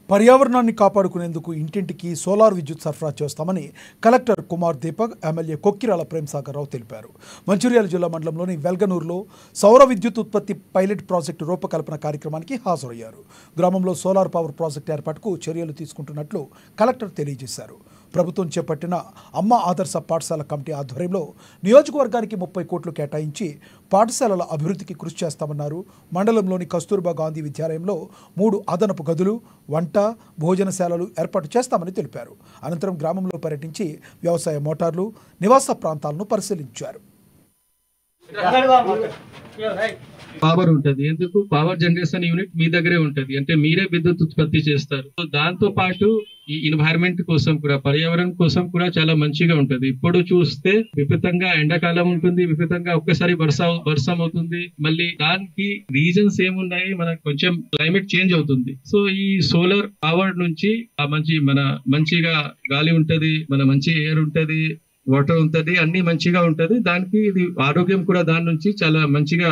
పర్యావరణాన్ని కాపాడుకునేందుకు ఇంటింటికి సోలార్ విద్యుత్ సరఫరా చేస్తామని కలెక్టర్ కుమార్ దీపక్ ఎమ్మెల్యే కొక్కిరాల ప్రేమ్సాగర్ రావు తెలిపారు. మంచిర్యాల జిల్లా మండలంలోని వెల్గనూరులో సౌర విద్యుత్ ఉత్పత్తి పైలట్ ప్రాజెక్టు రూపకల్పన కార్యక్రమానికి హాజరయ్యారు. గ్రామంలో సోలార్ పవర్ ప్రాజెక్టు ఏర్పాటుకు చర్యలు తీసుకుంటున్నట్లు కలెక్టర్ తెలియజేశారు. ప్రభుత్వం చేపట్టిన అమ్మ ఆదర్శ పాఠశాల కమిటీ ఆధ్వర్యంలో నియోజకవర్గానికి 30 కోట్లు కేటాయించి పాఠశాలల అభివృద్ధికి కృషి చేస్తామన్నారు. మండలంలోని కస్తూర్బా గాంధీ విద్యాలయంలో 3 అదనపు గదులు, వంట, భోజనశాలలు ఏర్పాటు చేస్తామని తెలిపారు. అనంతరం గ్రామంలో పర్యటించి వ్యవసాయ మోటార్లు, నివాస ప్రాంతాలను పరిశీలించారు. పవర్ ఉంటది. ఎందుకు పవర్ జనరేషన్ యూనిట్ మీ దగ్గరే ఉంటది, అంటే మీరే విద్యుత్ ఉత్పత్తి చేస్తారు. దాంతో పాటు ఈ ఎన్వైరన్మెంట్ కోసం కూడా, పర్యావరణం కోసం కూడా చాలా మంచిగా ఉంటది. ఇప్పుడు చూస్తే విపరీతంగా ఎండాకాలం ఉంటుంది, విపరీతంగా ఒక్కసారి వర్షం అవుతుంది. మళ్ళీ దానికి రీజన్స్ ఏమున్నాయి, మనకు కొంచెం క్లైమేట్ చేంజ్ అవుతుంది. సో ఈ సోలార్ పవర్ నుంచి మంచిగా గాలి ఉంటది, మంచి ఎయిర్ ఉంటది, వాటర్ ఉంటది, అన్ని మంచిగా ఉంటది. దానికి ఇది ఆరోగ్యం కూడా దాని నుంచి చాలా మంచిగా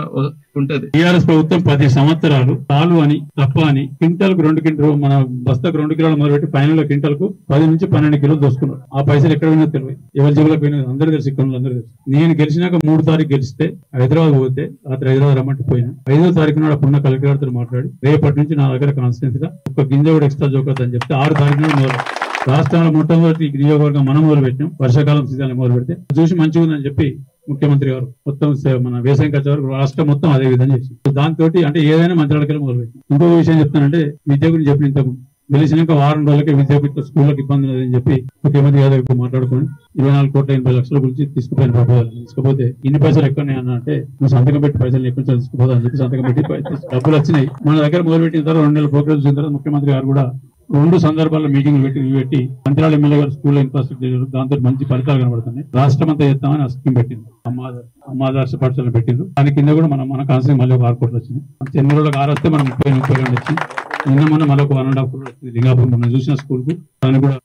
ఉంటది. టీఆర్ఎస్ ప్రభుత్వం 10 సంవత్సరాలు చాలు అని తప్ప అని క్వింటల్ కు 2 కింటాలు, మన బస్తాకు 2 కిలోలు మొదలుపెట్టి ఫైనల్ లో క్వింటల్ కు 10 నుంచి 12 కిలోలు దోసుకున్నారు. ఆ పైసలు ఎక్కడ పోయినా తెలియదు, ఎవరి జేబులకు పోయినా అందరూ తెలుసు, ఇక్కడ అందరూ తెలుసు. నేను గెలిచినాక 3 తారీఖు గెలిస్తే హైదరాబాద్ పోతే రాత్రి హైదరాబాద్ రమ్మంటే పోయినా. 5వ తారీఖు నాడు అప్పుడున్న కలెక్టర్ గారితో మాట్లాడి రేపటి నుంచి నా దగ్గర కాన్స్టిట్యూన్సీ గా ఒక గింజ కూడా ఎక్స్ట్రా జోకద్దని చెప్తే 6 తారీఖు నాడు రాష్ట్రంలో మొట్టమొదటి నియోజకవర్గం మనం మొదలు పెట్టాం. వర్షాకాలం సీజన్ మొదలు పెడితే చూసి మంచిగా ఉందని చెప్పి ముఖ్యమంత్రి గారు మొత్తం మన వ్యవసాయం ఖర్చు వరకు రాష్ట్రం మొత్తం అదే విధంగా చేసి దాంతో అంటే ఏదైనా మంత్రాలకెళ్ళి మొదలు పెట్టాం. ఇంకో విషయం చెప్తానంటే విద్య గురించి చెప్పిన ఇంతకు గెలిచినాక వారం రోజులకే విద్యాపీఠ స్కూళ్ళకి ఇబ్బంది లేదని చెప్పి ముఖ్యమంత్రి గారు మాట్లాడుకుని 24,80,00,000 గురించి తీసుకుపోయిన ప్రపోజల్. తీసుకుపోతే ఇన్ని పైసలు ఎక్కడనే అన్న అంటే నువ్వు సంతకం పెట్టి పైసలు ఎక్కడి నుంచి తీసుకుపోతా అని చెప్పి సంతకం పెట్టి డబ్బులు వచ్చినాయి. మన దగ్గర మొదలుపెట్టిన తర్వాత 2 నెలల ప్రోగ్రెస్ వచ్చిన తర్వాత ముఖ్యమంత్రి గారు కూడా 2 సందర్భాల్లో మీటింగ్లు పెట్టి మంత్రాల ఎమ్మెల్యే గారు స్కూల్ ఇన్ఫ్రాస్ట్రక్చర్ దాంతో మంచి ఫలితాలు కనబడుతున్నాయి. రాష్ట్రం అంతా చేస్తామని ఆ స్కీమ్ పెట్టింది, అమ్మాదర్శ పాఠశాల పెట్టింది. దాని కింద కూడా మన కాన్సెప్ట్ మళ్ళీ ఒక 6 కోట్లు వచ్చింది. 8 రోజులకు 6 వస్తే మనం 30 వచ్చింది. నిన్న మొన్న మళ్ళీ ఒక 1.5 కోట్లు వచ్చింది. లింగాపూర్ మనం చూసిన స్కూల్ కు దాన్ని కూడా